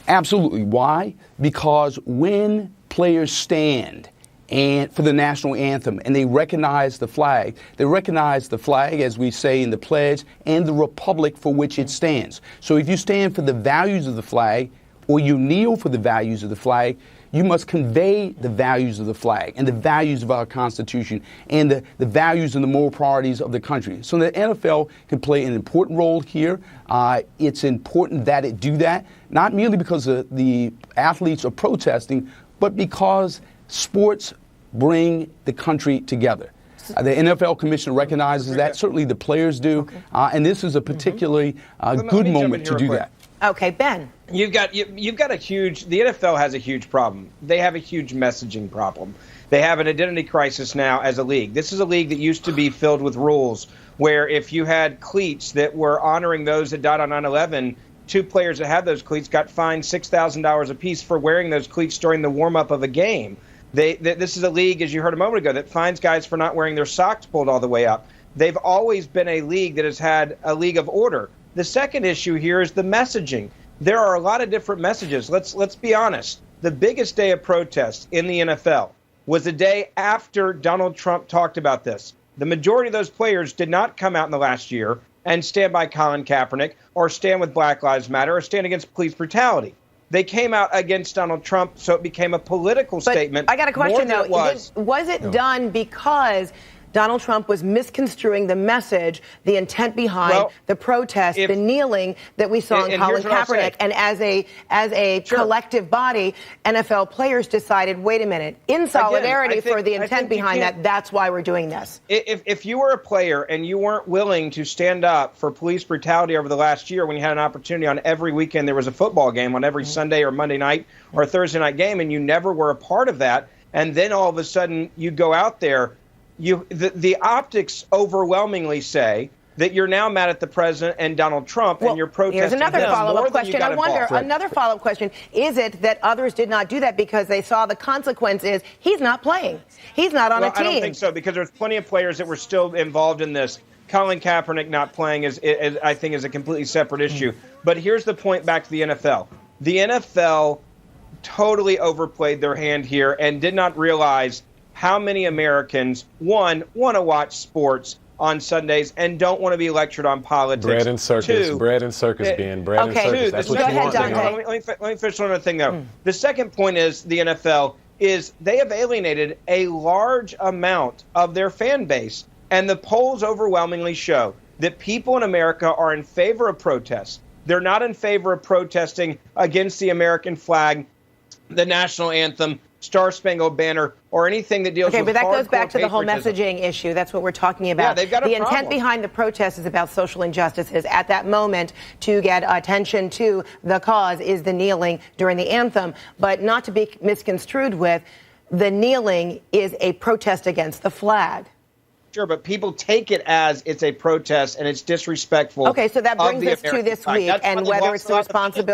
Absolutely. Why? Because when players stand and for the national anthem and they recognize the flag, as we say in the pledge, and the republic for which it stands. So if you stand for the values of the flag or you kneel for the values of the flag, you must convey the values of the flag and the values of our Constitution and the values and the moral priorities of the country. So the NFL can play an important role here. It's important that it do that, not merely because the athletes are protesting, but because sports bring the country together. The NFL commissioner recognizes that. Certainly the players do. Okay. And this is a particularly good moment to do that. Okay, Ben. You've got the NFL has a huge problem. They have a huge messaging problem. They have an identity crisis now as a league. This is a league that used to be filled with rules where if you had cleats that were honoring those that died on 9/11, two players that had those cleats got fined $6,000 apiece for wearing those cleats during the warm-up of a game. This is a league, as you heard a moment ago, that fines guys for not wearing their socks pulled all the way up. They've always been a league that has had a league of order. The second issue here is the messaging. There are a lot of different messages. Let's be honest. The biggest day of protest in the NFL was the day after Donald Trump talked about this. The majority of those players did not come out in the last year and stand by Colin Kaepernick or stand with Black Lives Matter or stand against police brutality. They came out against Donald Trump, so it became a political statement. I got a question, though. Was it done because Donald Trump was misconstruing the message, the intent behind the protest, the kneeling that we saw in Colin Kaepernick, and as a collective body, NFL players decided, wait a minute, in solidarity for the intent behind that, that's why we're doing this. If you were a player and you weren't willing to stand up for police brutality over the last year when you had an opportunity on every weekend, there was a football game on every Sunday or Monday night or Thursday night game, and you never were a part of that, and then all of a sudden you go out there, the optics overwhelmingly say that you're now mad at the president and Donald Trump, and you're protesting. Here's another follow-up question. I wonder, another follow-up question, is it that others did not do that because they saw the consequences? He's not playing. He's not on a team. I don't think so, because there's plenty of players that were still involved in this. Colin Kaepernick not playing is I think, is a completely separate issue. But here's the point back to the NFL. The NFL totally overplayed their hand here and did not realize how many Americans, one, want to watch sports on Sundays and don't want to be lectured on politics. Bread and circus. Bread and circus, Ben. Bread and circus. That's what you want. Let me finish on another thing, though. The second point is the NFL is they have alienated a large amount of their fan base. And the polls overwhelmingly show that people in America are in favor of protests. They're not in favor of protesting against the American flag, the national anthem, Star-Spangled Banner, or anything that deals with but that goes back to patriotism. the whole messaging issue. That's what we're talking about. Yeah, they've got a the problem. intent behind the protest is about social injustices. At that moment, to get attention to the cause is the kneeling during the anthem, but not to be misconstrued with the kneeling is a protest against the flag. Sure, but people take it as it's a protest and it's disrespectful. Okay, so that brings us to this week and whether it's the responsibility.